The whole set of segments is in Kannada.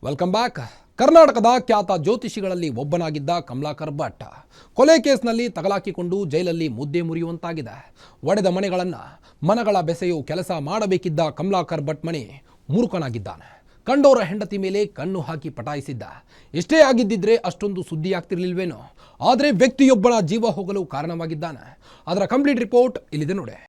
Welcome back. ಕರ್ನಾಟಕದ ಖ್ಯಾತ ಜ್ಯೋತಿಷಿಗಳಲ್ಲಿ ಒಬ್ಬನಾಗಿದ್ದ ಕಮಲಾಕರ್ ಭಟ್ ಕೊಲೆ ಕೇಸ್ನಲ್ಲಿ ತಗಲಾಕಿಕೊಂಡು ಜೈಲಲ್ಲಿ ಮುದ್ದೆ ಮುರಿಯುವಂತಾಗಿದೆ. ಒಡೆದ ಮನಗಳ ಬೆಸೆಯು ಕೆಲಸ ಮಾಡಬೇಕಿದ್ದ ಕಮಲಾಕರ್ ಭಟ್ ಮಣಿ ಮೂರ್ಖನಾಗಿದ್ದಾನೆ. ಕಂಡೋರ ಹೆಂಡತಿ ಮೇಲೆ ಕಣ್ಣು ಹಾಕಿ ಪಟಾಯಿಸಿದ್ದ. ಎಷ್ಟೇ ಆಗಿದ್ದಿದ್ರೆ ಅಷ್ಟೊಂದು ಸುದ್ದಿ ಆಗ್ತಿರ್ಲಿಲ್ವೇನೋ, ಆದರೆ ವ್ಯಕ್ತಿಯೊಬ್ಬನ ಜೀವ ಹೋಗಲು ಕಾರಣವಾಗಿದ್ದಾನೆ. ಅದರ ಕಂಪ್ಲೀಟ್ ರಿಪೋರ್ಟ್ ಇಲ್ಲಿದೆ ನೋಡಿ.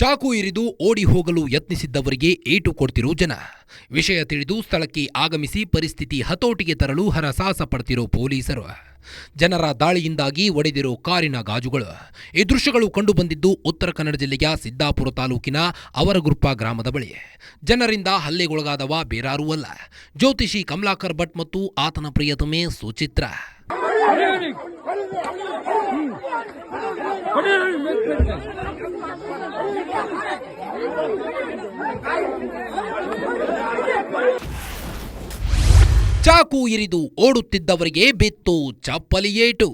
ಚಾಕು ಇರಿದು ಓಡಿ ಹೋಗಲು ಯತ್ನಿಸಿದ್ದವರಿಗೆ ಏಟು ಕೊಡ್ತಿರೋ ಜನ. ವಿಷಯ ತಿಳಿದು ಸ್ಥಳಕ್ಕೆ ಆಗಮಿಸಿ ಪರಿಸ್ಥಿತಿ ಹತೋಟಿಗೆ ತರಲು ಹರಸಾಹಸ ಪಡ್ತಿರೋ ಪೊಲೀಸರು. ಜನರ ದಾಳಿಯಿಂದಾಗಿ ಒಡೆದಿರೋ ಕಾರಿನ ಗಾಜುಗಳು. ಈ ದೃಶ್ಯಗಳು ಕಂಡುಬಂದಿದ್ದು ಉತ್ತರ ಕನ್ನಡ ಜಿಲ್ಲೆಯ ಸಿದ್ದಾಪುರ ತಾಲೂಕಿನ ಅವರಗುಪ್ಪ ಗ್ರಾಮದ ಬಳಿ. ಜನರಿಂದ ಹಲ್ಲೆಗೊಳಗಾದವ ಬೇರಾರೂ ಅಲ್ಲ, ಜ್ಯೋತಿಷಿ ಕಮಲಾಕರ್ ಭಟ್ ಮತ್ತು ಆತನ ಪ್ರಿಯತಮೆ ಸುಚಿತ್ರ. ಚಾಕು ಇರಿದು ಓಡುತ್ತಿದ್ದವರಿಗೆ ಬಿತ್ತು ಚಪ್ಪಲಿ ಏಟು.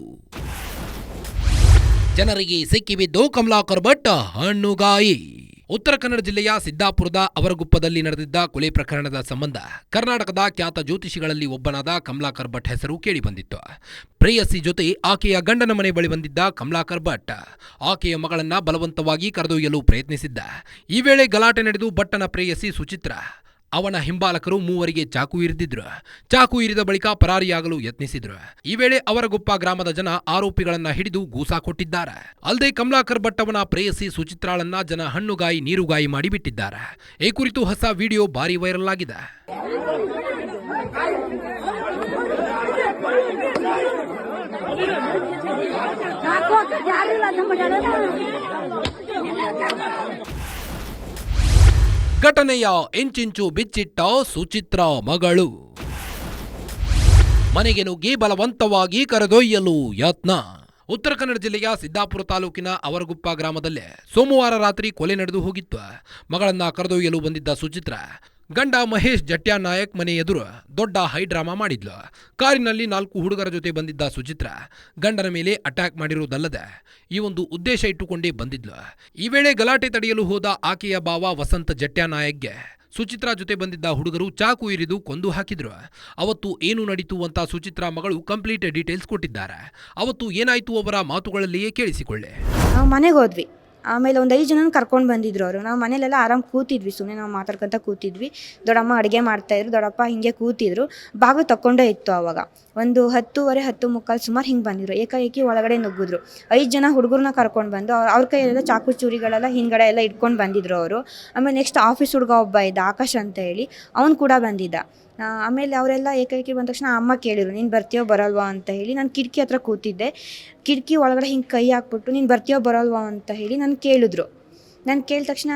ಜನರಿಗೆ ಸಿಕ್ಕಿಬಿದ್ದು ಕಮಲಾಕರ್ ಭಟ್ ಹಣ್ಣುಗಾಯಿ. ಉತ್ತರ ಕನ್ನಡ ಜಿಲ್ಲೆಯ ಸಿದ್ದಾಪುರದ ಅವರಗುಪ್ಪದಲ್ಲಿ ನಡೆದಿದ್ದ ಕೊಲೆ ಪ್ರಕರಣದ ಸಂಬಂಧ ಕರ್ನಾಟಕದ ಖ್ಯಾತ ಜ್ಯೋತಿಷಿಗಳಲ್ಲಿ ಒಬ್ಬನಾದ ಕಮಲಾಕರ್ ಭಟ್ ಹೆಸರು ಕೇಳಿಬಂದಿತ್ತು. ಪ್ರೇಯಸಿ ಜೊತೆ ಆಕೆಯ ಗಂಡನ ಮನೆ ಬಳಿ ಬಂದಿದ್ದ ಕಮಲಾಕರ್ ಭಟ್ ಆಕೆಯ ಮಗಳನ್ನ ಬಲವಂತವಾಗಿ ಕರೆದೊಯ್ಯಲು ಪ್ರಯತ್ನಿಸಿದ್ದ. ಈ ವೇಳೆ ಗಲಾಟೆ ನಡೆದು ಭಟ್ಟನ ಪ್ರೇಯಸಿ ಸುಚಿತ್ರ, ಅವನ ಹಿಂಬಾಲಕರು ಮೂವರಿಗೆ ಚಾಕು ಇರಿದಿದ್ರು. ಚಾಕು ಇರಿದ ಬಳಿಕ ಪರಾರಿಯಾಗಲು ಯತ್ನಿಸಿದ್ರು. ಈ ವೇಳೆ ಅವರಗುಪ್ಪ ಗ್ರಾಮದ ಜನ ಆರೋಪಿಗಳನ್ನ ಹಿಡಿದು ಗೂಸಾ ಕೊಟ್ಟಿದ್ದಾರೆ. ಅಲ್ಲದೆ ಕಮಲಾಕರ್ ಭಟ್ ಅವನ ಪ್ರೇಯಸಿ ಸುಚಿತ್ರಾಳನ್ನ ಜನ ಹಣ್ಣುಗಾಯಿ ನೀರುಗಾಯಿ ಮಾಡಿ ಬಿಟ್ಟಿದ್ದಾರೆ. ಈ ಕುರಿತು ಹೊಸ ವಿಡಿಯೋ ಭಾರಿ ವೈರಲ್ ಆಗಿದೆ. ಘಟನೆಯ ಇಂಚಿಂಚು ಬಿಚ್ಚಿಟ್ಟ ಸುಚಿತ್ರ ಮಗಳು. ಮನೆಗೆ ನುಗ್ಗಿ ಬಲವಂತವಾಗಿ ಕರೆದೊಯ್ಯಲು ಯತ್ನ. ಉತ್ತರ ಕನ್ನಡ ಜಿಲ್ಲೆಯ ಸಿದ್ದಾಪುರ ತಾಲೂಕಿನ ಅವರಗುಪ್ಪ ಗ್ರಾಮದಲ್ಲೇ ಸೋಮವಾರ ರಾತ್ರಿ ಕೊಲೆ ನಡೆದು ಹೋಗಿತ್ತು. ಮಗಳನ್ನ ಕರೆದೊಯ್ಯಲು ಬಂದಿದ್ದ ಸುಚಿತ್ರ ಗಂಡ ಮಹೇಶ್ ಜಟ್ಯಾನಾಯಕ್ ಮನೆ ಎದುರು ದೊಡ್ಡ ಹೈಡ್ರಾಮಾ ಮಾಡಿದ್ಲು. ಕಾರಿನಲ್ಲಿ 4 ಹುಡುಗರ ಜೊತೆ ಬಂದಿದ್ದ ಸುಚಿತ್ರ ಗಂಡನ ಮೇಲೆ ಅಟ್ಯಾಕ್ ಮಾಡಿರುವುದಲ್ಲದೆ ಈ ಒಂದು ಉದ್ದೇಶ ಇಟ್ಟುಕೊಂಡೇ ಬಂದಿದ್ಲು. ಈ ವೇಳೆ ಗಲಾಟೆ ತಡೆಯಲು ಹೋದ ಆಕೆಯ ಭಾವ ವಸಂತ ಜಟ್ಯಾನಾಯಕ್ಗೆ ಸುಚಿತ್ರಾ ಜೊತೆ ಬಂದಿದ್ದ ಹುಡುಗರು ಚಾಕು ಇರಿದು ಕೊಂದು ಹಾಕಿದ್ರು. ಅವತ್ತು ಏನು ನಡೀತು ಅಂತ ಸುಚಿತ್ರಾ ಮಗಳು ಕಂಪ್ಲೀಟ್ ಡೀಟೇಲ್ಸ್ ಕೊಟ್ಟಿದ್ದಾರೆ. ಅವತ್ತು ಏನಾಯ್ತು ಅವರ ಮಾತುಗಳಲ್ಲಿಯೇ ಕೇಳಿಸಿಕೊಳ್ಳಿ. ನಾವು ಮನೆಗೆ ಹೋದ್ವಿ. ಆಮೇಲೆ ಒಂದು 5 ಜನನ ಕರ್ಕೊಂಡು ಬಂದಿದ್ರು ಅವರು. ನಾವು ಮನೇಲೆಲ್ಲ ಆರಾಮ್ ಕೂತಿದ್ವಿ, ಸುಮ್ಮನೆ ನಾವು ಮಾತಾಡ್ಕೊಂತ ಕೂತಿದ್ವಿ. ದೊಡ್ಡಮ್ಮ ಅಡುಗೆ ಮಾಡ್ತಾಯಿದ್ರು, ದೊಡ್ಡಪ್ಪ ಹಿಂಗೆ ಕೂತಿದ್ರು. ಬಾಗಿಲು ತಕ್ಕೊಂಡೇ ಇತ್ತು. ಆವಾಗ ಒಂದು 10:15 10:45 ಸುಮಾರು ಹಿಂಗೆ ಬಂದಿದ್ರು. ಏಕಾಏಕಿ ಒಳಗಡೆ ನುಗ್ಗಿದ್ರು. 5 ಜನ ಹುಡುಗರನ್ನ ಕರ್ಕೊಂಡು ಬಂದು ಅವ್ರ ಕೈಯಲ್ಲೆಲ್ಲ ಚಾಕು ಚೂರಿಗಳೆಲ್ಲ ಹಿಂದ್ಗಡೆ ಎಲ್ಲ ಇಟ್ಕೊಂಡು ಬಂದಿದ್ರು ಅವರು. ಆಮೇಲೆ ನೆಕ್ಸ್ಟ್ ಆಫೀಸ್ ಹುಡುಗ ಒಬ್ಬ ಇದ್ದ, ಆಕಾಶ್ ಅಂತ ಹೇಳಿ, ಅವನು ಕೂಡ ಬಂದಿದ್ದ. ಆಮೇಲೆ ಅವರೆಲ್ಲ ಏಕಾಏಕಿ ಬಂದ ತಕ್ಷಣ ಅಮ್ಮ ಕೇಳಿದ್ರು, ನೀನು ಬರ್ತೀಯೋ ಬರಲ್ವಾ ಅಂತ ಹೇಳಿ. ನಾನು ಕಿಟಕಿ ಹತ್ರ ಕೂತಿದ್ದೆ. ಕಿಟಕಿ ಒಳಗಡೆ ಹಿಂಗೆ ಕೈ ಹಾಕ್ಬಿಟ್ಟು ನೀನು ಬರ್ತೀಯೋ ಬರಲ್ವಾ ಅಂತ ಹೇಳಿ ನಾನು ಕೇಳಿದ್ರು. ನಾನು ಕೇಳಿದ ತಕ್ಷಣ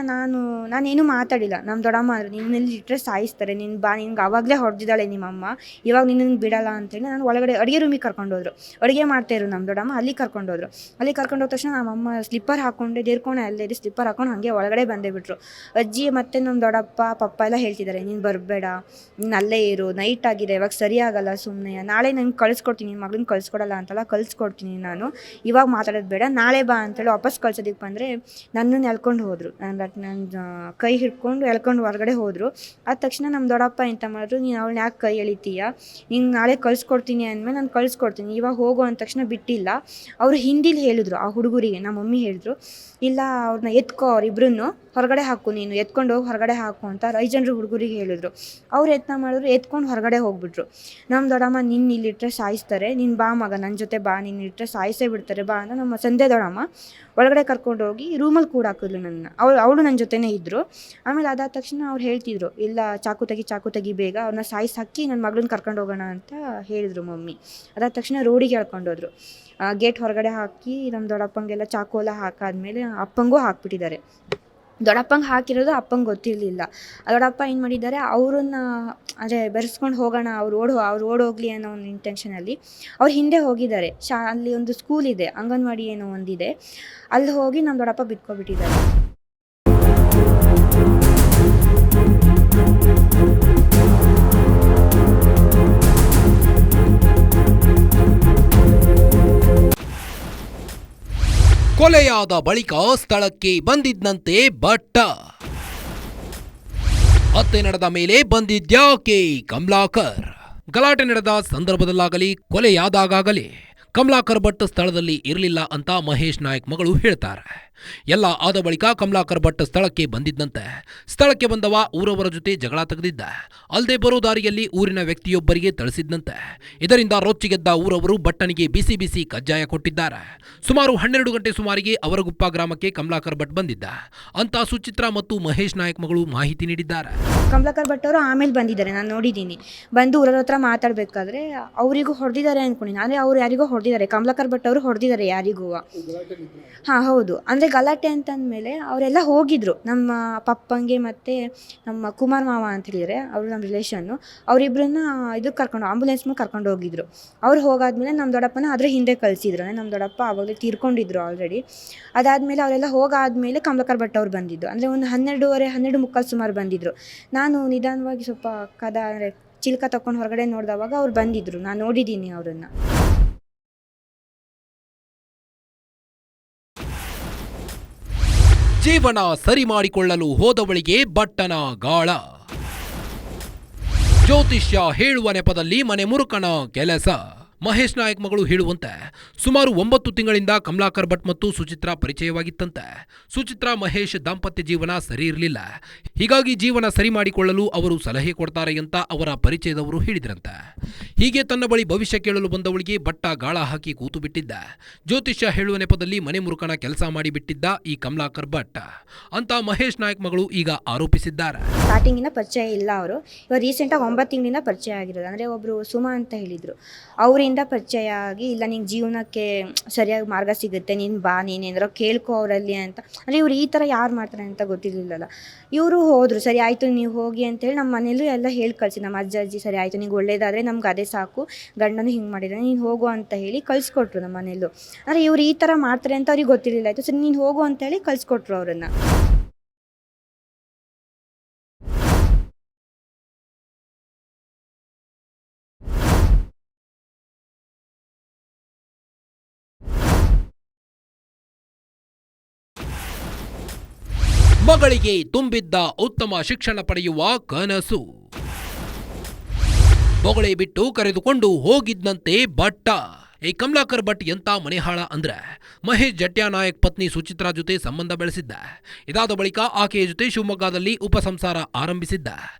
ನಾನೇನು ಮಾತಾಡಿಲ್ಲ. ನಮ್ಮ ದೊಡ್ಡಮ್ಮ ಅಂದರು, ನಿನ್ನಲ್ಲಿ ಇಟ್ಟರೆ ಸಾಯಿಸ್ತಾರೆ, ನೀನು ಬಾ, ನಿನ್ಗೆ ಆವಾಗಲೇ ಹೊಡೆದಿದ್ದಾಳೆ ನಿಮ್ಮಮ್ಮ, ಇವಾಗ ನಿನ್ನನ್ನು ಬಿಡಲ್ಲ ಅಂತೇಳಿ ನಾನು ಒಳಗಡೆ ಅಡುಗೆ ರೂಮಿಗೆ ಕರ್ಕೊಂಡೋದ್ರು. ಅಡುಗೆ ಮಾಡ್ತಾಯಿದ್ರು ನಮ್ಮ ದೊಡ್ಡಮ್ಮ, ಅಲ್ಲಿ ಕರ್ಕೊಂಡೋದ್ರು. ಅಲ್ಲಿ ಕರ್ಕೊಂಡೋದ ತಕ್ಷಣ ನಮ್ಮಮ್ಮ ಸ್ಲಿಪ್ಪರ್ ಹಾಕ್ಕೊಂಡೆ ದೇರ್ಕೊಂಡೆ ಅಲ್ಲೇ ಸ್ಲಿಪ್ಪರ್ ಹಾಕ್ಕೊಂಡು ಹಾಗೆ ಒಳಗಡೆ ಬಂದೇ ಬಿಟ್ರು. ಅಜ್ಜಿ ಮತ್ತು ನಮ್ಮ ದೊಡ್ಡಪ್ಪ ಪಪ್ಪ ಎಲ್ಲ ಹೇಳ್ತಿದ್ದಾರೆ, ನೀನು ಬರಬೇಡ, ನೀನು ಅಲ್ಲೇ ಇರು, ನೈಟ್ ಆಗಿದೆ, ಇವಾಗ ಸರಿಯಾಗಲ್ಲ, ಸುಮ್ಮನೆ ನಾಳೆ ನಂಗೆ ಕಳಿಸ್ಕೊಡ್ತೀನಿ, ನಿನ್ನ ಮಗಳನ್ನ ಕಳಿಸ್ಕೊಡಲ್ಲ ಅಂತಲ್ಲ, ಕಳಿಸ್ಕೊಡ್ತೀನಿ ನಾನು, ಇವಾಗ ಮಾತಾಡೋದು ಬೇಡ, ನಾಳೆ ಬಾ ಅಂತೇಳಿ ವಾಪಸ್ ಕಳ್ಸೋದಕ್ಕೆ ಬಂದರೆ ನನ್ನನ್ನು ಎಳ್ಕೊಂಡು ಹೋದರು. ನನ್ನ ಕೈ ಹಿಡ್ಕೊಂಡು ಎಳ್ಕೊಂಡು ಹೊರಗಡೆ ಹೋದರು. ಆದ ತಕ್ಷಣ ನಮ್ಮ ದೊಡ್ಡಪ್ಪ ಎಂತ ಮಾಡಿದ್ರು, ನೀನು ಅವಳನ್ನ ಯಾಕೆ ಕೈ ಎಳಿತೀಯ, ನೀನು ನಾಳೆ ಕಳಿಸ್ಕೊಡ್ತೀನಿ ಅಂದಮೇಲೆ ನಾನು ಕಳಿಸ್ಕೊಡ್ತೀನಿ, ಇವಾಗ ಹೋಗು ಅಂದ ತಕ್ಷಣ ಬಿಟ್ಟಿಲ್ಲ. ಅವರು ಹಿಂದಿಲಿ ಹೇಳಿದ್ರು ಆ ಹುಡುಗರಿಗೆ, ನಮ್ಮ ಮಮ್ಮಿ ಹೇಳಿದ್ರು, ಇಲ್ಲ ಅವ್ರನ್ನ ಎತ್ಕೋ, ಅವರಿಬ್ರನ್ನು ಹೊರಗಡೆ ಹಾಕು, ನೀನು ಎತ್ಕೊಂಡು ಹೋಗಿ ಹೊರಗಡೆ ಹಾಕು ಅಂತ 5 ಜನರು ಹುಡುಗರಿಗೆ ಹೇಳಿದ್ರು. ಅವ್ರು ಯತ್ನ ಮಾಡಿದ್ರು, ಎತ್ಕೊಂಡು ಹೊರಗಡೆ ಹೋಗ್ಬಿಟ್ರು. ನಮ್ಮ ದೊಡ್ಡಮ್ಮ, ನಿನ್ನ ಇಲ್ಲಿಟ್ಟರೆ ಸಾಯಿಸ್ತಾರೆ, ನೀನು ಬಾ ಮಗ, ನನ್ನ ಜೊತೆ ಬಾ, ನಿನ್ನ ಇಟ್ಟರೆ ಸಾಯಿಸೇ ಬಿಡ್ತಾರೆ ಬಾ ಅಂತ ನಮ್ಮ ಸಂಧ್ಯಾ ದೊಡ್ಡಮ್ಮ ಒಳಗಡೆ ಕರ್ಕೊಂಡು ಹೋಗಿ ರೂಮಲ್ಲಿ ಕೂಡ ಹಾಕಿದ್ಲು ನನ್ನ. ಅವಳು ನನ್ನ ಜೊತೆನೇ ಇದ್ದರು. ಆಮೇಲೆ ಅದಾದ ತಕ್ಷಣ ಅವ್ರು ಹೇಳ್ತಿದ್ರು, ಇಲ್ಲ ಚಾಕು ತೆಗಿ ಬೇಗ, ಅವ್ರನ್ನ ಸಾಯಿಸಿ ಹಾಕಿ ನನ್ನ ಮಗಳನ್ನ ಕರ್ಕೊಂಡು ಹೋಗೋಣ ಅಂತ ಹೇಳಿದ್ರು ಮಮ್ಮಿ. ಅದಾದ ತಕ್ಷಣ ರೋಡಿಗೆ ಹೇಳ್ಕೊಂಡೋದ್ರು. ಗೇಟ್ ಹೊರಗಡೆ ಹಾಕಿ ನಮ್ಮ ದೊಡ್ಡಪ್ಪಂಗೆಲ್ಲ ಚಾಕು ಎಲ್ಲ ಹಾಕಾದ್ಮೇಲೆ ಅಪ್ಪಂಗೂ ಹಾಕ್ಬಿಟ್ಟಿದ್ದಾರೆ. ದೊಡ್ಡಪ್ಪಂಗೆ ಹಾಕಿರೋದು ಅಪ್ಪಂಗೆ ಗೊತ್ತಿರಲಿಲ್ಲ. ದೊಡ್ಡಪ್ಪ ಏನು ಮಾಡಿದ್ದಾರೆ, ಅವ್ರನ್ನ ಅಂದರೆ ಬೆರೆಸ್ಕೊಂಡು ಹೋಗೋಣ, ಅವ್ರು ಓಡೋಗ್ಲಿ ಅನ್ನೋ ಒಂದು ಇಂಟೆನ್ಷನಲ್ಲಿ ಅವ್ರು ಹಿಂದೆ ಹೋಗಿದ್ದಾರೆ. ಅಲ್ಲಿ ಒಂದು ಸ್ಕೂಲ್ ಇದೆ, ಅಂಗನವಾಡಿ ಏನೋ ಒಂದಿದೆ, ಅಲ್ಲಿ ಹೋಗಿ ನಮ್ಮ ದೊಡ್ಡಪ್ಪ ಬಿಟ್ಕೊಬಿಟ್ಟಿದ್ದಾರೆ. ಕೊಲೆಯಾದ ಬಳಿಕ ಸ್ಥಳಕ್ಕೆ ಬಂದಿದ್ದಂತೆ ಭಟ್ಟ. ಹತ್ಯೆ ನಡೆದ ಮೇಲೆ ಬಂದಿದ್ಯಾಕೆ ಕಮಲಾಕರ್? ಗಲಾಟೆ ನಡೆದ ಸಂದರ್ಭದಲ್ಲಾಗಲಿ ಕೊಲೆಯಾದಾಗಲಿ ಕಮಲಾಕರ್ ಭಟ್ ಸ್ಥಳದಲ್ಲಿ ಇರಲಿಲ್ಲ ಅಂತ ಮಹೇಶ್ ನಾಯಕ್ ಮಗಳು ಹೇಳ್ತಾರೆ. ಎಲ್ಲ ಆದ ಬಳಿಕ ಕಮಲಾಕರ್ ಭಟ್ ಸ್ಥಳಕ್ಕೆ ಬಂದಿದ್ದಂತೆ ಸ್ಥಳಕ್ಕೆ ಬಂದವ ಊರವರ ಜೊತೆ ಜಗಳ ತೆಗೆದಿದ್ದ. ಅಲ್ಲದೆ ಬರೋ ದಾರಿಯಲ್ಲಿ ಊರಿನ ವ್ಯಕ್ತಿಯೊಬ್ಬರಿಗೆ ಥಳಿಸಿದ್ದಂತೆ. ಇದರಿಂದ ರೊಚ್ಚಿಗೆದ್ದ ಊರವರು ಭಟ್ಟನಿಗೆ ಬಿಸಿ ಬಿಸಿ ಕಜ್ಜಾಯ ಕೊಟ್ಟಿದ್ದಾರೆ. ಸುಮಾರು 12 ಗಂಟೆ ಸುಮಾರಿಗೆ ಅವರಗುಪ್ಪ ಗ್ರಾಮಕ್ಕೆ ಕಮಲಾಕರ್ ಭಟ್ ಬಂದಿದ್ದ ಅಂತ ಸುಚಿತ್ರಾ ಮತ್ತು ಮಹೇಶ್ ನಾಯಕ್ ಮಗಳು ಮಾಹಿತಿ ನೀಡಿದ್ದಾರೆ. ಕಮಲಾಕರ್ ಭಟ್ ಅವರು ಆಮೇಲೆ ಬಂದಿದ್ದಾರೆ, ನಾನು ನೋಡಿದ್ದೀನಿ. ಬಂದು ಊರವ್ರ ಹತ್ರ ಮಾತಾಡಬೇಕಾದ್ರೆ ಅವರಿಗೂ ಹೊಡೆದಿದ್ದಾರೆ ಅಂದ್ಕೊಂಡಿದ್ದೀನಿ. ಅಂದರೆ ಅವ್ರು ಯಾರಿಗೋ ಹೊಡೆದಿದ್ದಾರೆ, ಕಮಲಾಕರ್ ಭಟ್ ಅವರು ಹೊಡೆದಿದ್ದಾರೆ ಯಾರಿಗೂ. ಹಾಂ ಹೌದು, ಅಂದರೆ ಗಲಾಟೆ ಅಂತಂದಮೇಲೆ ಅವರೆಲ್ಲ ಹೋಗಿದ್ರು. ನಮ್ಮ ಪಪ್ಪಂಗೆ ಮತ್ತು ನಮ್ಮ ಕುಮಾರ್ ಮಾವ ಅಂತ ಹೇಳಿದರೆ ಅವರು ನಮ್ಮ ರಿಲೇಷನ್ನು, ಅವರಿಬ್ಬರನ್ನ ಇದಕ್ಕೆ ಕರ್ಕೊಂಡು ಆಂಬುಲೆನ್ಸ್ ಮೇಲೆ ಕರ್ಕೊಂಡು ಹೋಗಿದ್ರು. ಅವ್ರು ಹೋಗಾದ್ಮೇಲೆ ನಮ್ಮ ದೊಡ್ಡಪ್ಪನ ಅದ್ರ ಹಿಂದೆ ಕಳಿಸಿದ್ರು. ನಮ್ಮ ದೊಡ್ಡಪ್ಪ ಆವಾಗಲೇ ತೀರ್ಕೊಂಡಿದ್ರು ಆಲ್ರೆಡಿ. ಅದಾದಮೇಲೆ ಅವರೆಲ್ಲ ಹೋಗಾದ್ಮೇಲೆ ಕಮಲಾಕರ್ ಭಟ್ ಅವ್ರು ಬಂದಿದ್ದು. ಅಂದರೆ ಒಂದು 12:30 ಸುಮಾರು ಬಂದಿದ್ದರು. ನಾನು ನಿಧಾನವಾಗಿ ಸ್ವಲ್ಪ ಅಂದರೆ ಚಿಲ್ಕ ತಗೊಂಡು ಹೊರಗಡೆ ನೋಡಿದವಾಗ ಅವ್ರು ಬಂದಿದ್ದರು. ನಾನು ನೋಡಿದ್ದೀನಿ ಅವರನ್ನು. ಜೀವನ ಸರಿ ಮಾಡಿಕೊಳ್ಳಲು ಹೋದವಳಿಗೆ ಭಟ್ಟನ ಗಾಳ. ಜ್ಯೋತಿಷ್ಯ ಹೇಳುವ ನೆಪದಲ್ಲಿ ಮನೆ ಮುರುಕನ ಕೆಲಸ. ಮಹೇಶ್ ನಾಯಕ್ ಮಗಳು ಹೇಳುವಂತೆ ಸುಮಾರು 9 ತಿಂಗಳಿಂದ ಕಮಲಾಕರ್ ಭಟ್ ಮತ್ತು ಸುಚಿತ್ರಾ ಪರಿಚಯವಾಗಿತ್ತಂತೆ. ಸುಚಿತ್ರಾ ಮಹೇಶ್ ದಾಂಪತ್ಯ ಜೀವನ ಸರಿ ಇರಲಿಲ್ಲ. ಹೀಗಾಗಿ ಜೀವನ ಸರಿ ಮಾಡಿಕೊಳ್ಳಲು ಅವರು ಸಲಹೆ ಕೊಡ್ತಾರೆ ಅಂತ ಅವರ ಪರಿಚಯದವರು ಹೇಳಿದ್ರಂತೆ. ಹೀಗೆ ತನ್ನ ಬಳಿ ಭವಿಷ್ಯ ಕೇಳಲು ಬಂದವಳಿಗೆ ಭಟ್ಟ ಗಾಳ ಹಾಕಿ ಕೂತು ಬಿಟ್ಟಿದ್ದ. ಜ್ಯೋತಿಷ್ಯ ಹೇಳುವ ನೆಪದಲ್ಲಿ ಮನೆ ಮುರುಕನ ಕೆಲಸ ಮಾಡಿಬಿಟ್ಟಿದ್ದ ಈ ಕಮಲಾಕರ್ ಭಟ್ ಅಂತ ಮಹೇಶ್ ನಾಯಕ್ ಮಗಳು ಈಗ ಆರೋಪಿಸಿದ್ದಾರೆ. ಸ್ಟಾರ್ಟಿಂಗಿನ ಪರಿಚಯ ಇಲ್ಲ ಅವರು. ಇವಾಗ ರೀಸೆಂಟಾಗಿ 9 ತಿಂಗಳಿಂದ ಪರಿಚಯ ಆಗಿರೋದು. ಅಂದರೆ ಒಬ್ಬರು ಸುಮಾ ಅಂತ ಹೇಳಿದರು, ಅವರಿಂದ ಪರಿಚಯ ಆಗಿ ಇಲ್ಲ ನಿಂಗೆ ಜೀವನಕ್ಕೆ ಸರಿಯಾಗಿ ಮಾರ್ಗ ಸಿಗುತ್ತೆ, ನೀನು ಬಾ, ನೀನೇನಾರೋ ಕೇಳ್ಕೊ ಅವರಲ್ಲಿ ಅಂತ. ಅಂದರೆ ಇವ್ರು ಈ ಥರ ಯಾರು ಮಾಡ್ತಾರೆ ಅಂತ ಗೊತ್ತಿರಲಿಲ್ಲಲ್ಲ. ಇವರು ಹೋದರು, ಸರಿ ಆಯಿತು ನೀವು ಹೋಗಿ ಅಂತೇಳಿ ನಮ್ಮ ಮನೇಲೂ ಎಲ್ಲ ಹೇಳಿ ಕಳಿಸಿ. ನಮ್ಮ ಅಜ್ಜಿ ಸರಿ ಆಯಿತು ನಿಂಗೆ ಒಳ್ಳೇದಾದರೆ ನಮ್ಗೆ ಅದೇ ಸಾಕು, ಗಂಡನು ಹಿಂಗೆ ಮಾಡಿದ್ರೆ ನೀನು ಹೋಗು ಅಂತ ಹೇಳಿ ಕಳಿಸ್ಕೊಟ್ರು ನಮ್ಮ ಮನೇಲೂ. ಅಂದರೆ ಇವ್ರು ಈ ಥರ ಮಾಡ್ತಾರೆ ಅಂತ ಅವ್ರಿಗೆ ಗೊತ್ತಿರಲಿಲ್ಲ. ಆಯಿತು ಸರಿ ನೀನು ಹೋಗು ಅಂತೇಳಿ ಕಳಿಸ್ಕೊಟ್ರು ಅವರನ್ನು. ಮಗಳಿಗೆ ತುಂಬಿದ್ದ ಉತ್ತಮ ಶಿಕ್ಷಣ ಪಡೆಯುವ ಕನಸು ಬೊಗಳೆ ಬಿಟ್ಟು ಕರೆದುಕೊಂಡು ಹೋಗಿದ್ದಂತೆ ಭಟ್ಟ. ಈ ಕಮಲಾಕರ್ ಭಟ್ ಎಂತ ಮನೆಹಾಳ ಅಂದ್ರೆ ಮಹೇಶ್ ಜಟ್ಯಾ ನಾಯಕ್ ಪತ್ನಿ ಸುಚಿತ್ರಾ ಜೊತೆ ಸಂಬಂಧ ಬೆಳೆಸಿದ್ದ. ಇದಾದ ಬಳಿಕ ಆಕೆಯ ಜೊತೆ ಶಿವಮೊಗ್ಗದಲ್ಲಿ ಉಪಸಂಸಾರ ಆರಂಭಿಸಿದ್ದ.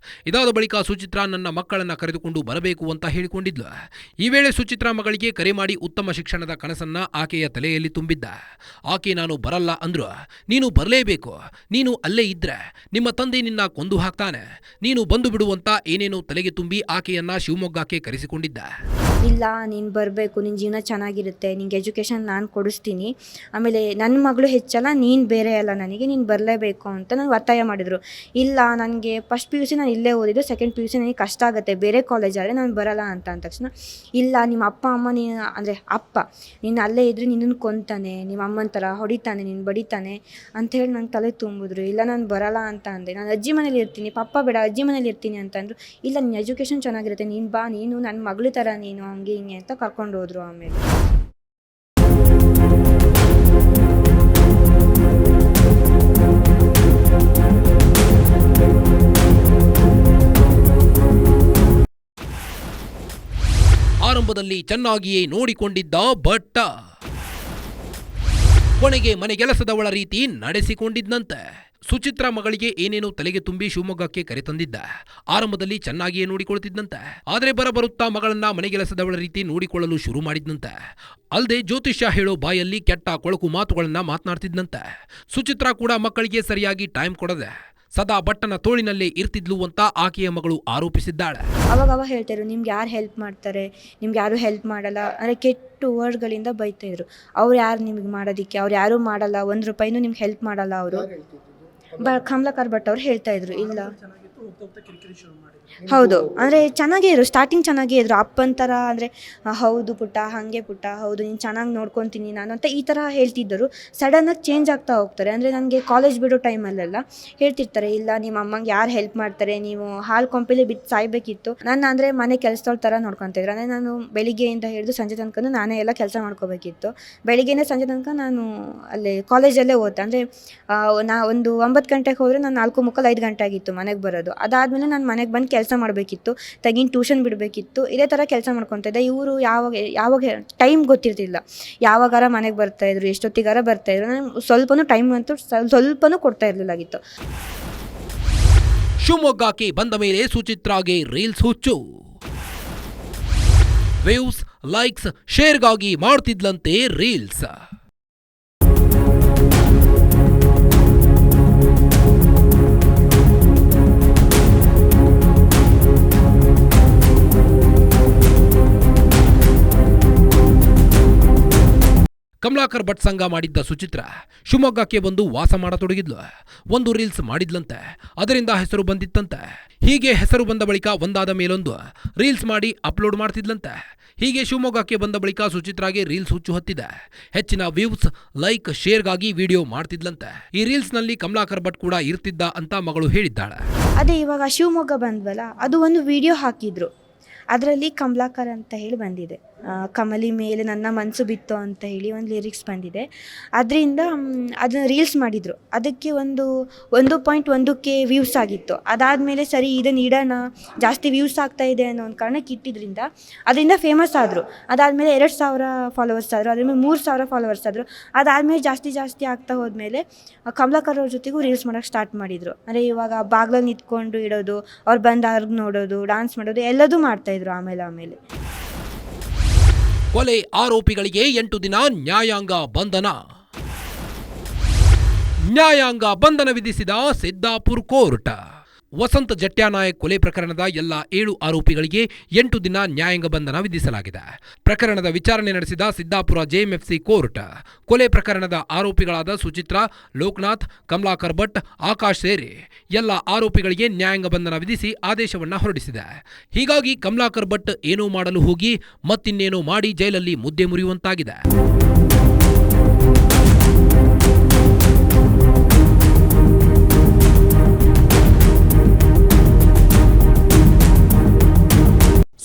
ಇದಾದ ಬಳಿಕ ಸುಚಿತ್ರಾ ನನ್ನ ಮಕ್ಕಳನ್ನ ಕರೆದುಕೊಂಡು ಬರಬೇಕು ಅಂತ ಹೇಳಿಕೊಂಡಿದ್ಲು. ಈ ವೇಳೆ ಸುಚಿತ್ರಾ ಮಗಳಿಗೆ ಕರೆ ಮಾಡಿ ಉತ್ತಮ ಶಿಕ್ಷಣದ ಕನಸನ್ನ ಆಕೆಯ ತಲೆಯಲ್ಲಿ ತುಂಬಿದ್ದ. ಆಕೆ ನಾನು ಬರಲ್ಲ ಅಂದ್ರು, ನೀನು ಬರಲೇಬೇಕು, ನೀನು ಅಲ್ಲೇ ಇದ್ರೆ ನಿಮ್ಮ ತಂದೆ ನಿನ್ನ ಕೊಂದು ಹಾಕ್ತಾನೆ, ನೀನು ಬಂದು ಬಿಡುವಂತ ಏನೇನೋ ತಲೆಗೆ ತುಂಬಿ ಆಕೆಯನ್ನ ಶಿವಮೊಗ್ಗಕ್ಕೆ ಕರೆಸಿಕೊಂಡಿದ್ದ. ಇಲ್ಲ ನೀನು ಬರಬೇಕು, ನಿನ್ನ ಜೀವನ ಚೆನ್ನಾಗಿರುತ್ತೆ, ನಿಂಗೆ ಎಜುಕೇಷನ್ ನಾನು ಕೊಡಿಸ್ತೀನಿ, ಆಮೇಲೆ ನನ್ನ ಮಗಳು ಹೆಚ್ಚಲ್ಲ, ನೀನು ಬೇರೆ ಅಲ್ಲ, ನನಗೆ ನೀನು ಬರಲೇಬೇಕು ಅಂತ ನನಗೆ ಒತ್ತಾಯ ಮಾಡಿದರು. ಇಲ್ಲ ನನಗೆ ಫಸ್ಟ್ PUC ನಾನು ಇಲ್ಲೇ ಓದಿದ್ದು, ಸೆಕೆಂಡ್ PUC ನನಗೆ ಕಷ್ಟ ಆಗುತ್ತೆ, ಬೇರೆ ಕಾಲೇಜ್ ಆದರೆ ನಾನು ಬರಲ್ಲ ಅಂತ ಅಂದ ತಕ್ಷಣ ಇಲ್ಲ ನಿಮ್ಮ ಅಪ್ಪ ಅಮ್ಮ ನೀನು ಅಂದರೆ ಅಪ್ಪ ನೀನು ಅಲ್ಲೇ ಇದ್ದರೆ ನಿನ್ನನ್ನು ಕೊಂತಾನೆ, ನಿಮ್ಮ ಅಮ್ಮನ ಥರ ಹೊಡಿತಾನೆ, ನೀನು ಬಡಿತಾನೆ ಅಂಥೇಳಿ ನಂಗೆ ತಲೆ ತುಂಬಿದ್ರು. ಇಲ್ಲ ನಾನು ಬರಲ್ಲ ಅಂತ ಅಂದೆ. ನಾನು ಅಜ್ಜಿ ಮನೇಲಿ ಇರ್ತೀನಿ, ಪಪ್ಪ ಬೇಡ ಅಜ್ಜಿ ಮನೇಲಿ ಇರ್ತೀನಿ ಅಂತಂದರು. ಇಲ್ಲ ನಿನ್ನ ಎಜುಕೇಷನ್ ಚೆನ್ನಾಗಿರುತ್ತೆ, ನೀನು ಬಾ, ನೀನು ನನ್ನ ಮಗಳ ಥರ ನೀನು ಹಂಗೆ ಹಿಂಗೆ ಅಂತ ಕರ್ಕೊಂಡು ಹೋದರು. ಆಮೇಲೆ ಆರಂಭದಲ್ಲಿ ಚೆನ್ನಾಗಿಯೇ ನೋಡಿಕೊಂಡಿದ್ದ ಭಟ್ಟ ಕೊನೆಗೆ ಮನೆಗೆಲಸದವಳ ರೀತಿ ನಡೆಸಿಕೊಂಡಿದ್ದಂತೆ. ಸುಚಿತ್ರಾ ಮಗಳಿಗೆ ಏನೇನೋ ತಲೆಗೆ ತುಂಬಿ ಶಿವಮೊಗ್ಗಕ್ಕೆ ಕರೆತಂದಿದ್ದ. ಆರಂಭದಲ್ಲಿ ಚೆನ್ನಾಗಿಯೇ ನೋಡಿಕೊಳ್ಳುತ್ತಿದ್ದಂತೆ. ಆದರೆ ಬರುತ್ತಾ ಮಗಳನ್ನ ಮನೆಗೆಲಸದವಳ ರೀತಿ ನೋಡಿಕೊಳ್ಳಲು ಶುರು ಮಾಡಿದ್ದಂತೆ. ಅಲ್ಲದೆ ಜ್ಯೋತಿಷ್ಯ ಹೇಳೋ ಬಾಯಲ್ಲಿ ಕೆಟ್ಟ ಕೊಳಕು ಮಾತುಗಳನ್ನ ಮಾತನಾಡ್ತಿದ್ದಂತೆ. ಸುಚಿತ್ರಾ ಕೂಡ ಮಕ್ಕಳಿಗೆ ಸರಿಯಾಗಿ ಟೈಮ್ ಕೊಡದೆ ಸದಾ ಭಟ್ಟನ ತೋಳಿನಲ್ಲೇ ಇರ್ತಿದ್ಲು ಅಂತ ಆಕೆಯ ಮಗಳು ಆರೋಪಿಸಿದ್ದಾಳೆ. ಅವಾಗ ಹೇಳ್ತಾಯಿದ್ರು ನಿಮ್ಗೆ ಯಾರು ಹೆಲ್ಪ್ ಮಾಡ್ತಾರೆ, ನಿಮ್ಗೆ ಯಾರು ಹೆಲ್ಪ್ ಮಾಡಲ್ಲ, ಅಂದರೆ ಕೆಟ್ಟ ವರ್ಡ್ಗಳಿಂದ ಬೈತಾಯಿದ್ರು. ಅವ್ರು ಯಾರು ನಿಮ್ಗೆ ಮಾಡೋದಕ್ಕೆ, ಅವ್ರು ಯಾರೂ ಮಾಡಲ್ಲ, 1 ರೂಪಾಯಿನೂ ನಿಮ್ಗೆ ಹೆಲ್ಪ್ ಮಾಡಲ್ಲ ಅವರು. ಕಮಲಾಕರ್ ಭಟ್ ಅವ್ರು ಹೇಳ್ತಾಯಿದ್ರು. ಇಲ್ಲ ಹೌದು, ಅಂದರೆ ಚೆನ್ನಾಗೇ ಇದ್ರು, ಸ್ಟಾರ್ಟಿಂಗ್ ಚೆನ್ನಾಗೇ ಇದ್ರು. ಅಪ್ಪನ ಥರ ಅಂದರೆ ಹೌದು ಪುಟ್ಟ, ಹಾಗೆ ಪುಟ್ಟ, ಹೌದು ನೀನು ಚೆನ್ನಾಗಿ ನೋಡ್ಕೊತೀನಿ ನಾನು ಅಂತ ಈ ಥರ ಹೇಳ್ತಿದ್ದರು. ಸಡನ್ನಾಗಿ ಚೇಂಜ್ ಆಗ್ತಾ ಹೋಗ್ತಾರೆ. ಅಂದರೆ ನನಗೆ ಕಾಲೇಜ್ ಬಿಡೋ ಟೈಮಲ್ಲೆಲ್ಲ ಹೇಳ್ತಿರ್ತಾರೆ, ಇಲ್ಲ ನಿಮ್ಮ ಅಮ್ಮಂಗೆ ಯಾರು ಹೆಲ್ಪ್ ಮಾಡ್ತಾರೆ, ನೀವು ಹಾಲು ಕೊಂಪೆಲಿ ಬಿದ್ದು ಸಾಯಬೇಕಿತ್ತು. ನಾನು ಅಂದರೆ ಮನೆ ಕೆಲಸದವ್ರ ಥರ ನೋಡ್ಕೊತಿದ್ರು. ಅಂದರೆ ನಾನು ಬೆಳಿಗ್ಗೆಯಿಂದ ಹಿಡಿದು ಸಂಜೆ ತನಕ ನಾನೇ ಎಲ್ಲ ಕೆಲಸ ಮಾಡ್ಕೋಬೇಕಿತ್ತು. ಬೆಳಿಗ್ಗೆಯಿಂದ ಸಂಜೆ ತನಕ ನಾನು ಅಲ್ಲೇ ಕಾಲೇಜಲ್ಲೇ ಓದ್ತೆ. ಅಂದರೆ ಒಂದು 9 ಗಂಟೆಗೆ ಹೋದರೆ ನಾನು 4:45 5 ಗಂಟೆ ಆಗಿತ್ತು ಮನೆಗೆ ಬರೋದು. ಅದಾದಮೇಲೆ ನಾನು ಮನೆಗೆ ಬಂದು ಕೆಲಸ ಮಾಡಬೇಕಿತ್ತು, ತೆಗಿನ ಟ್ಯೂಷನ್ ಬಿಡಬೇಕಿತ್ತು, ಇದೇ ಥರ ಕೆಲಸ ಮಾಡ್ಕೊತಿದ್ದೆ. ಇವರು ಯಾವಾಗ ಟೈಮ್ ಗೊತ್ತಿರ್ತಿಲ್ಲ, ಯಾವಾಗಾರ ಮನೆಗೆ ಬರ್ತಾಯಿದ್ರು, ಎಷ್ಟೊತ್ತಿಗಾರ ಬರ್ತಾಯಿದ್ರು. ನನಗೆ ಸ್ವಲ್ಪನೂ ಟೈಮ್ ಅಂತೂ ಸ್ವಲ್ಪನೂ ಕೊಡ್ತಾ ಇರಲಿಲ್ಲಾಗಿತ್ತು. ಶಿವಮೊಗ್ಗಕ್ಕೆ ಬಂದ ಮೇಲೆ ಸುಚಿತ್ರಾಗೆ ರೀಲ್ಸ್ ಹುಚ್ಚು. ವ್ಯೂಸ್, ಲೈಕ್ಸ್, ಶೇರ್ಗಾಗಿ ಮಾಡ್ತಿದ್ಲಂತೆ ರೀಲ್ಸ್. ಕಮಲಾಕರ್ ಭಟ್ ಸಂಘ ಮಾಡಿದ್ದ ಸುಚಿತ್ರ ಶಿವಮೊಗ್ಗಕ್ಕೆ ಬಂದು ವಾಸ ಮಾಡತೊಡಗಿದ್ಲು. ಒಂದು ರೀಲ್ಸ್ ಮಾಡಿದ್ಲಂತೆ, ಅದರಿಂದ ಹೆಸರು ಬಂದಿತ್ತಂತೆ. ಹೀಗೆ ಹೆಸರು ಬಂದ ಬಳಿಕ ಒಂದಾದ ಮೇಲೊಂದು ರೀಲ್ಸ್ ಮಾಡಿ ಅಪ್ಲೋಡ್ ಮಾಡ್ತಿದ್ಲಂತೆ. ಹೀಗೆ ಶಿವಮೊಗ್ಗಕ್ಕೆ ಬಂದ ಬಳಿಕ ಸುಚಿತ್ರಾಗೆ ರೀಲ್ಸ್ ಹುಚ್ಚು ಹತ್ತಿದೆ. ಹೆಚ್ಚಿನ ವ್ಯೂಸ್, ಲೈಕ್, ಶೇರ್ಗಾಗಿ ವಿಡಿಯೋ ಮಾಡ್ತಿದ್ಲಂತೆ. ಈ ರೀಲ್ಸ್ನಲ್ಲಿ ಕಮಲಾಕರ್ ಭಟ್ ಕೂಡ ಇರ್ತಿದ್ದ ಅಂತ ಮಗಳು ಹೇಳಿದ್ದಾಳೆ. ಅದೇ ಇವಾಗ ಶಿವಮೊಗ್ಗ ಬಂದ್ವಲ್ಲ, ಅದು ಒಂದು ವಿಡಿಯೋ ಹಾಕಿದ್ರು. ಅದರಲ್ಲಿ ಕಮಲಾಕರ್ ಅಂತ ಹೇಳಿ ಬಂದಿದೆ. ಕಮಲಿ ಮೇಲೆ ನನ್ನ ಮನಸ್ಸು ಬಿತ್ತು ಅಂತ ಹೇಳಿ ಒಂದು ಲಿರಿಕ್ಸ್ ಬಂದಿದೆ. ಅದರಿಂದ ಅದನ್ನು ರೀಲ್ಸ್ ಮಾಡಿದರು. ಅದಕ್ಕೆ 1.1K ವ್ಯೂಸ್ ಆಗಿತ್ತು. ಅದಾದಮೇಲೆ ಸರಿ ಇದನ್ನು ಇಡೋಣ, ಜಾಸ್ತಿ ವ್ಯೂಸ್ ಆಗ್ತಾಯಿದೆ ಅನ್ನೋ ಒಂದು ಕಾರಣಕ್ಕೆ ಇಟ್ಟಿದ್ರಿಂದ ಅದರಿಂದ ಫೇಮಸ್ ಆದರು. ಅದಾದಮೇಲೆ 2,000 ಫಾಲೋವರ್ಸ್ ಆದರು, ಅದಾದಮೇಲೆ 3,000 ಫಾಲೋವರ್ಸ್ ಆದರು. ಅದಾದಮೇಲೆ ಜಾಸ್ತಿ ಆಗ್ತಾ ಹೋದ್ಮೇಲೆ ಕಮಲಾಕರ್ ಅವ್ರ ಜೊತೆಗೂ ರೀಲ್ಸ್ ಮಾಡೋಕ್ಕೆ ಸ್ಟಾರ್ಟ್ ಮಾಡಿದರು. ಅಂದರೆ ಇವಾಗ ಬಾಗ್ಲಲ್ಲಿ ನಿಂತ್ಕೊಂಡು ಇಡೋದು, ಅವ್ರು ಬಂದಾಗ ನೋಡೋದು, ಡಾನ್ಸ್ ಮಾಡೋದು ಎಲ್ಲದೂ ಮಾಡ್ತಾಯಿದ್ರು. ಆಮೇಲೆ ಕೊಲೆ ಆರೋಪಿಗಳಿಗೆ 8 ದಿನ ನ್ಯಾಯಾಂಗ ಬಂಧನ. ನ್ಯಾಯಾಂಗ ಬಂಧನ ವಿಧಿಸಿದ ಸಿದ್ದಾಪುರ ಕೋರ್ಟ್. ವಸಂತ ಜಟ್ಯಾನಾಯಕ್ ಕೊಲೆ ಪ್ರಕರಣದ ಎಲ್ಲ 7 ಆರೋಪಿಗಳಿಗೆ 8 ದಿನ ನ್ಯಾಯಾಂಗ ಬಂಧನ ವಿಧಿಸಲಾಗಿದೆ. ಪ್ರಕರಣದ ವಿಚಾರಣೆ ನಡೆಸಿದ ಸಿದ್ದಾಪುರ ಜೆಎಂಎಫ್ಸಿ ಕೋರ್ಟ್ ಕೊಲೆ ಪ್ರಕರಣದ ಆರೋಪಿಗಳಾದ ಸುಚಿತ್ರಾ, ಲೋಕನಾಥ್, ಕಮಲಾಕರ್ ಭಟ್, ಆಕಾಶ್ ಸೇರಿ ಎಲ್ಲ ಆರೋಪಿಗಳಿಗೆ ನ್ಯಾಯಾಂಗ ಬಂಧನ ವಿಧಿಸಿ ಆದೇಶವನ್ನ ಹೊರಡಿಸಿದೆ. ಹೀಗಾಗಿ ಕಮಲಾಕರ್ ಭಟ್ ಏನೋ ಮಾಡಲು ಹೋಗಿ ಮತ್ತಿನ್ನೇನೋ ಮಾಡಿ ಜೈಲಲ್ಲಿ ಮುದ್ದೆ ಮುರಿಯುವಂತಾಗಿದೆ.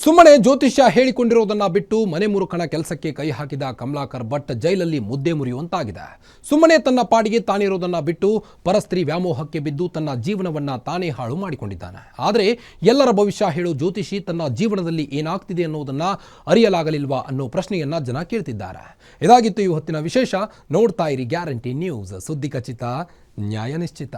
ಸುಮ್ಮನೆ ಜ್ಯೋತಿಷ್ಯ ಹೇಳಿಕೊಂಡಿರೋದನ್ನ ಬಿಟ್ಟು ಮನೆ ಮುರುಕನ ಕೆಲಸಕ್ಕೆ ಕೈ ಹಾಕಿದ ಕಮಲಾಕರ್ ಭಟ್ ಜೈಲಲ್ಲಿ ಮುದ್ದೆ ಮುರಿಯುವಂತಾಗಿದೆ. ಸುಮ್ಮನೆ ತನ್ನ ಪಾಡಿಗೆ ತಾನಿರೋದನ್ನ ಬಿಟ್ಟು ಪರಸ್ತ್ರೀ ವ್ಯಾಮೋಹಕ್ಕೆ ಬಿದ್ದು ತನ್ನ ಜೀವನವನ್ನ ತಾನೇ ಹಾಳು ಮಾಡಿಕೊಂಡಿದ್ದಾನೆ. ಆದರೆ ಎಲ್ಲರ ಭವಿಷ್ಯ ಹೇಳೋ ಜ್ಯೋತಿಷಿ ತನ್ನ ಜೀವನದಲ್ಲಿ ಏನಾಗ್ತಿದೆ ಅನ್ನೋದನ್ನ ಅರಿಯಲಾಗಲಿಲ್ವಾ ಅನ್ನೋ ಪ್ರಶ್ನೆಯನ್ನ ಜನ ಕೇಳ್ತಿದ್ದಾರೆ. ಇದಾಗಿತ್ತು ಈ ಹೊತ್ತಿನ ವಿಶೇಷ. ನೋಡ್ತಾ ಇರಿ ಗ್ಯಾರಂಟಿ ನ್ಯೂಸ್, ಸುದ್ದಿ ಖಚಿತ, ನ್ಯಾಯ ನಿಶ್ಚಿತ.